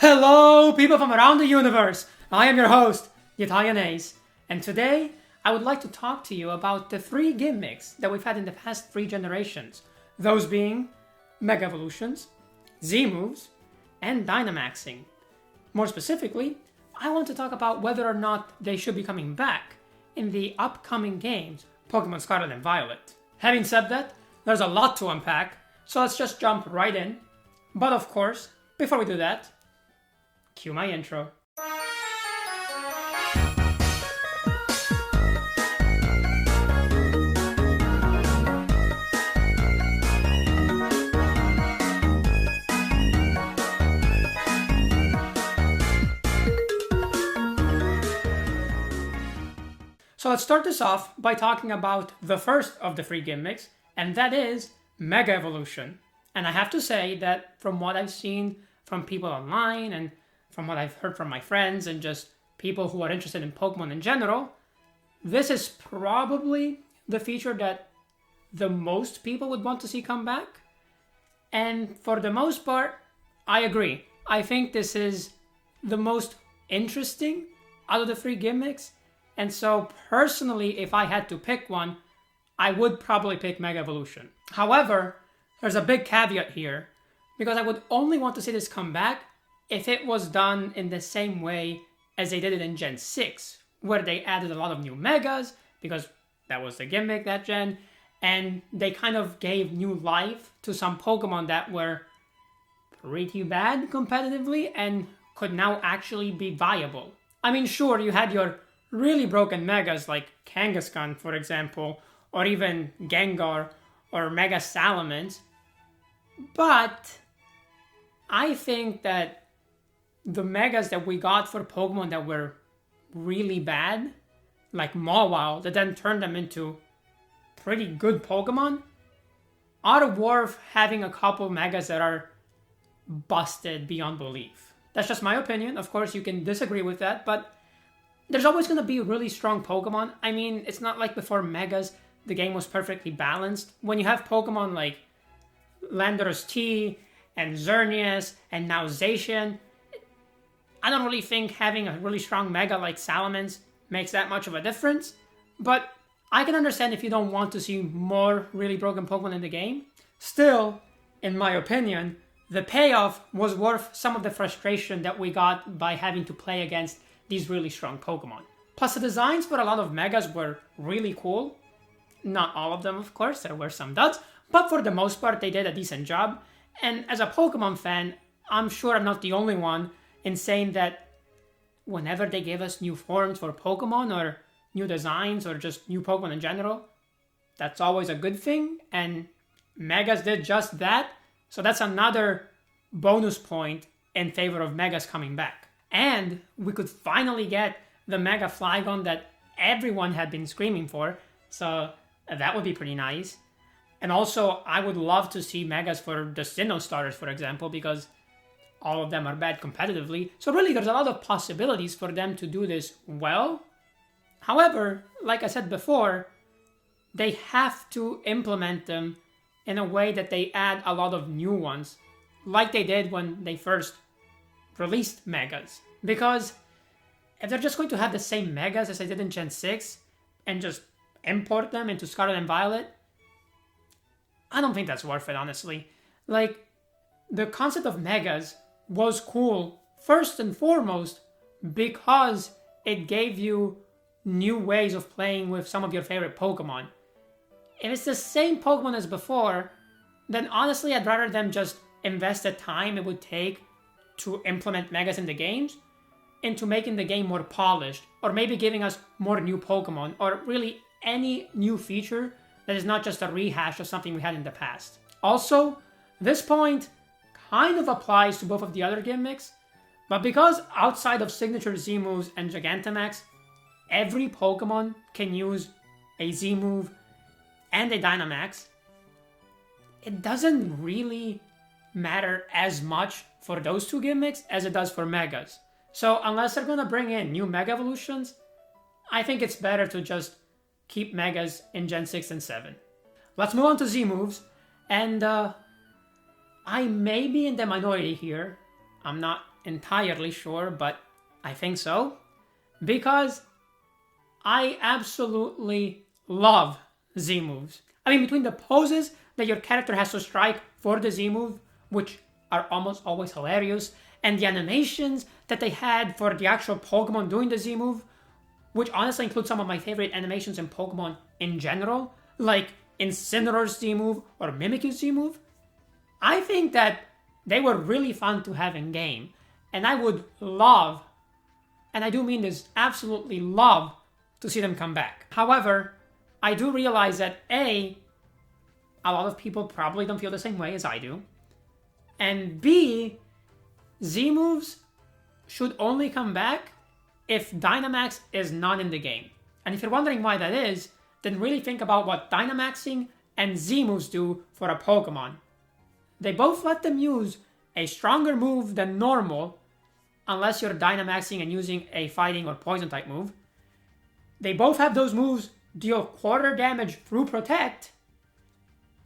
Hello, people from around the universe! I am your host, the Italian Ace, and today I would like to talk to you about the three gimmicks that we've had in the past 3 generations. Those being Mega Evolutions, Z-Moves, and Dynamaxing. More specifically, I want to talk about whether or not they should be coming back in the upcoming games, Pokemon Scarlet and Violet. Having said that, there's a lot to unpack, so let's just jump right in. But of course, before we do that, cue my intro. So let's start this off by talking about the first of the 3 gimmicks, and that is Mega Evolution. And I have to say that from what I've seen from people online and from what I've heard from my friends and just people who are interested in Pokemon in general, this is probably the feature that the most people would want to see come back. And for the most part, I agree. I think this is the most interesting out of the 3 gimmicks. And so personally, if I had to pick one, I would probably pick Mega Evolution. However, there's a big caveat here, because I would only want to see this come back if it was done in the same way as they did it in Gen 6, where they added a lot of new Megas, because that was the gimmick that gen, and they kind of gave new life to some Pokemon that were pretty bad competitively and could now actually be viable. I mean, sure, you had your really broken Megas like Kangaskhan, for example, or even Gengar or Mega Salamence, but I think that the Megas that we got for Pokemon that were really bad, like Mawile, that then turned them into pretty good Pokemon, are worth having a couple Megas that are busted beyond belief. That's just my opinion. Of course, you can disagree with that, but there's always going to be really strong Pokemon. I mean, it's not like before Megas, the game was perfectly balanced. When you have Pokemon like Landorus T and Xerneas and now Zacian, I don't really think having a really strong Mega like Salamence makes that much of a difference. But I can understand if you don't want to see more really broken Pokemon in the game. Still, in my opinion, the payoff was worth some of the frustration that we got by having to play against these really strong Pokemon. Plus, the designs for a lot of Megas were really cool. Not all of them, of course, there were some duds, but for the most part, they did a decent job. And as a Pokemon fan, I'm sure I'm not the only one in saying that whenever they give us new forms for Pokemon or new designs or just new Pokemon in general, that's always a good thing. And Megas did just that. So that's another bonus point in favor of Megas coming back. And we could finally get the Mega Flygon that everyone had been screaming for. So that would be pretty nice. And also, I would love to see Megas for the Sinnoh starters, for example, because all of them are bad competitively. So really, there's a lot of possibilities for them to do this well. However, like I said before, they have to implement them in a way that they add a lot of new ones, like they did when they first released Megas. Because if they're just going to have the same Megas as they did in Gen 6 and just import them into Scarlet and Violet, I don't think that's worth it, honestly. Like, the concept of Megas was cool, first and foremost, because it gave you new ways of playing with some of your favorite Pokemon. If it's the same Pokemon as before, then honestly, I'd rather them just invest the time it would take to implement Megas in the games into making the game more polished, or maybe giving us more new Pokemon, or really any new feature that is not just a rehash of something we had in the past. Also, this point kind of applies to both of the other gimmicks, but because outside of Signature Z-Moves and Gigantamax, every Pokemon can use a Z-Move and a Dynamax, it doesn't really matter as much for those 2 gimmicks as it does for Megas. So unless they're gonna bring in new Mega Evolutions, I think it's better to just keep Megas in Gen 6 and 7. Let's move on to Z-Moves, and I may be in the minority here. I'm not entirely sure, but I think so. Because I absolutely love Z moves. I mean, between the poses that your character has to strike for the Z move, which are almost always hilarious, and the animations that they had for the actual Pokemon doing the Z move, which honestly includes some of my favorite animations in Pokemon in general, like Incineroar's Z move or Mimikyu's Z move, I think that they were really fun to have in game. And I would love, and I do mean this, absolutely love to see them come back. However, I do realize that A, a lot of people probably don't feel the same way as I do. And B, Z moves should only come back if Dynamax is not in the game. And if you're wondering why that is, then really think about what Dynamaxing and Z moves do for a Pokemon. They both let them use a stronger move than normal, unless you're Dynamaxing and using a fighting or poison type move. They both have those moves deal quarter damage through Protect,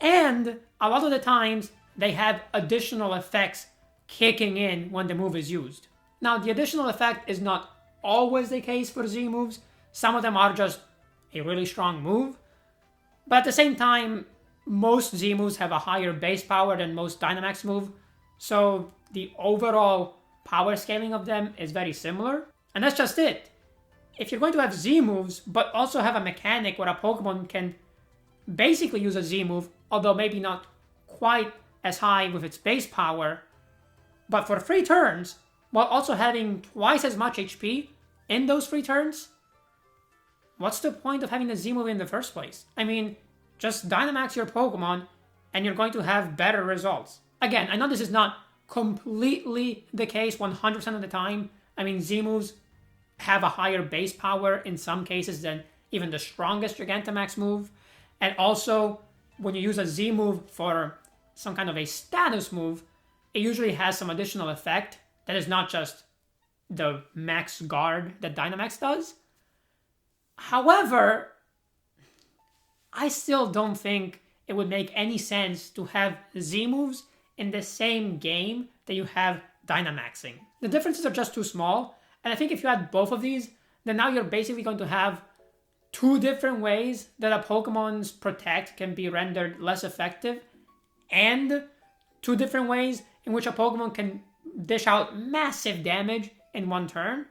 and a lot of the times they have additional effects kicking in when the move is used. Now, the additional effect is not always the case for Z moves. Some of them are just a really strong move, but at the same time, most Z moves have a higher base power than most Dynamax move, so the overall power scaling of them is very similar, and that's just it. If you're going to have Z moves, but also have a mechanic where a Pokemon can basically use a Z move, although maybe not quite as high with its base power, but for 3 turns, while also having twice as much HP in those 3 turns, what's the point of having the Z move in the first place? I mean, just Dynamax your Pokemon, and you're going to have better results. Again, I know this is not completely the case 100% of the time. I mean, Z moves have a higher base power in some cases than even the strongest Gigantamax move. And also, when you use a Z move for some kind of a status move, it usually has some additional effect that is not just the max guard that Dynamax does. However, I still don't think it would make any sense to have Z moves in the same game that you have Dynamaxing. The differences are just too small, and I think if you had both of these, then now you're basically going to have 2 different ways that a Pokemon's Protect can be rendered less effective, and 2 different ways in which a Pokemon can dish out massive damage in 1 turn.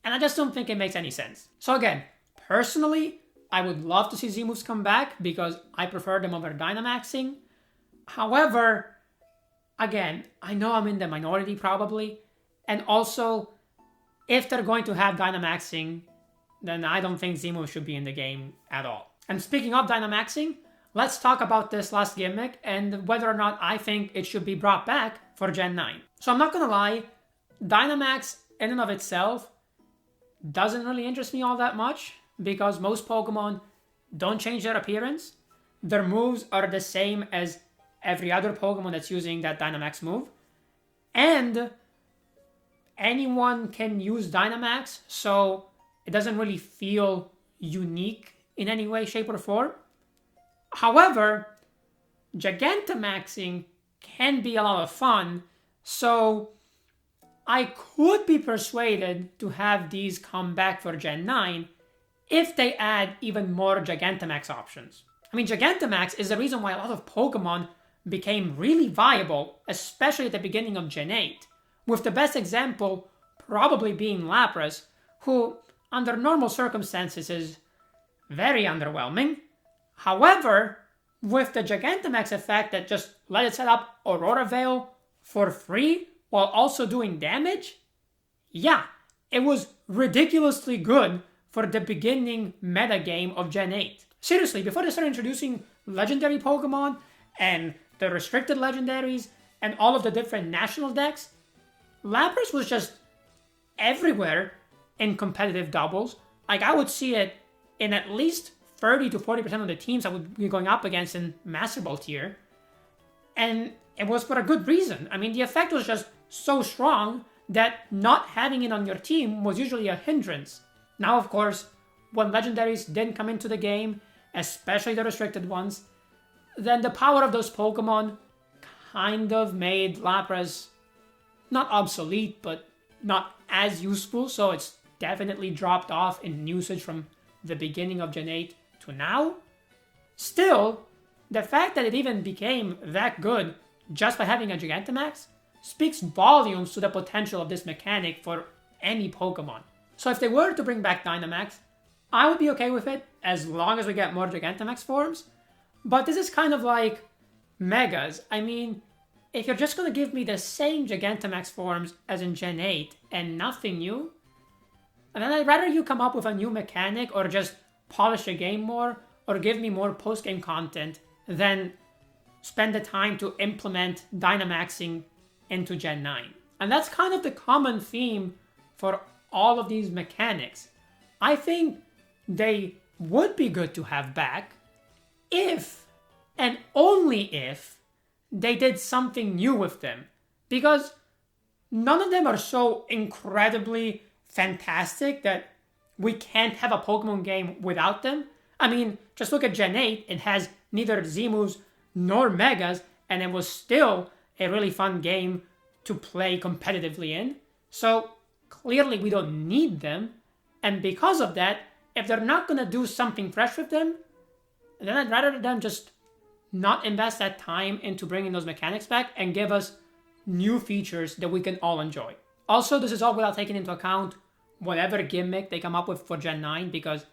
And I just don't think it makes any sense. So again, personally, I would love to see Z moves come back because I prefer them over Dynamaxing. However, again, I know I'm in the minority probably. And also, if they're going to have Dynamaxing, then I don't think Z moves should be in the game at all. And speaking of Dynamaxing, let's talk about this last gimmick and whether or not I think it should be brought back for Gen 9. So I'm not gonna lie, Dynamax in and of itself doesn't really interest me all that much because most Pokemon don't change their appearance. Their moves are the same as every other Pokemon that's using that Dynamax move. And anyone can use Dynamax, so it doesn't really feel unique in any way, shape, or form. However, Gigantamaxing can be a lot of fun, so I could be persuaded to have these come back for Gen 9 if they add even more Gigantamax options. I mean, Gigantamax is the reason why a lot of Pokemon became really viable, especially at the beginning of Gen 8, with the best example probably being Lapras, who, under normal circumstances, is very underwhelming. However, with the Gigantamax effect that just let it set up Aurora Veil for free while also doing damage, yeah, it was ridiculously good for the beginning metagame of Gen 8. Seriously, before they started introducing legendary Pokemon and the restricted legendaries and all of the different national decks, Lapras was just everywhere in competitive doubles. Like, I would see it in at least 30 to 40% of the teams I would be going up against in Master Ball tier. And it was for a good reason. I mean, the effect was just so strong that not having it on your team was usually a hindrance. Now, of course, when legendaries didn't come into the game, especially the restricted ones, then the power of those Pokemon kind of made Lapras not obsolete, but not as useful, so it's definitely dropped off in usage from the beginning of Gen 8 to now. Still, the fact that it even became that good just by having a Gigantamax speaks volumes to the potential of this mechanic for any Pokemon. So if they were to bring back Dynamax, I would be okay with it as long as we get more Gigantamax forms. But this is kind of like Megas. I mean, if you're just going to give me the same Gigantamax forms as in Gen 8 and nothing new, then I'd rather you come up with a new mechanic or just polish the game more or give me more post-game content than spend the time to implement Dynamaxing into Gen 9. And that's kind of the common theme for all of these mechanics. I think they would be good to have back if, and only if, they did something new with them. Because none of them are so incredibly fantastic that we can't have a Pokemon game without them. I mean, just look at Gen 8, it has neither Z-moves nor Megas, and it was still a really fun game to play competitively in. So clearly we don't need them, and because of that, if they're not going to do something fresh with them, then I'd rather them just not invest that time into bringing those mechanics back and give us new features that we can all enjoy. Also, this is all without taking into account whatever gimmick they come up with for Gen 9, because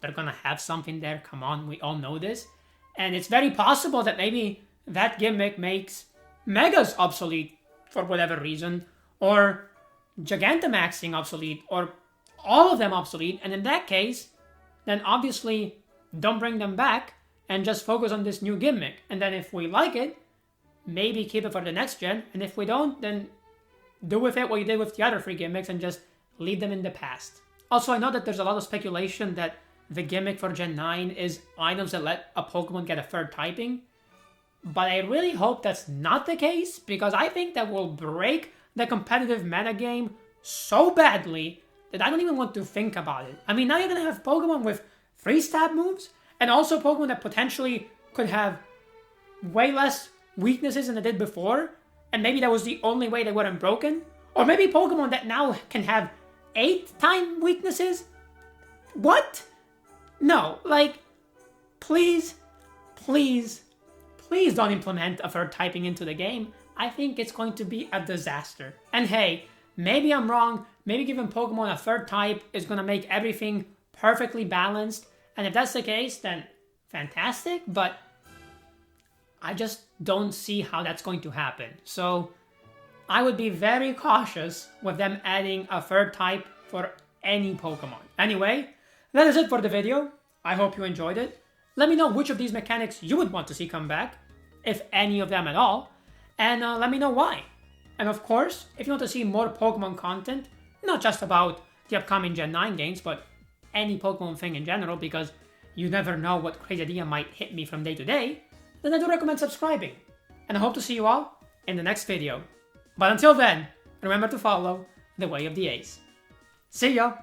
they're going to have something there. Come on, we all know this. And it's very possible that maybe that gimmick makes Megas obsolete for whatever reason, or Gigantamaxing obsolete, or all of them obsolete. And in that case, then obviously don't bring them back and just focus on this new gimmick. And then if we like it, maybe keep it for the next gen. And if we don't, then do with it what you did with the other 3 gimmicks and just leave them in the past. Also, I know that there's a lot of speculation that the gimmick for Gen 9 is items that let a Pokemon get a 3rd typing. But I really hope that's not the case, because I think that will break the competitive metagame so badly that I don't even want to think about it. I mean, now you're going to have Pokemon with 3 stab moves, and also Pokemon that potentially could have way less weaknesses than they did before, and maybe that was the only way they weren't broken. Or maybe Pokemon that now can have 8-time weaknesses? What? No, like, please don't implement a 3rd typing into the game. I think it's going to be a disaster. And hey, maybe I'm wrong. Maybe giving Pokemon a 3rd type is going to make everything perfectly balanced. And if that's the case, then fantastic. But I just don't see how that's going to happen. So I would be very cautious with them adding a 3rd type for any Pokemon. Anyway, that is it for the video. I hope you enjoyed it. Let me know which of these mechanics you would want to see come back, if any of them at all, and let me know why. And of course, if you want to see more Pokemon content, not just about the upcoming Gen 9 games, but any Pokemon thing in general, because you never know what crazy idea might hit me from day to day, then I do recommend subscribing. And I hope to see you all in the next video. But until then, remember to follow the way of the Ace. See ya!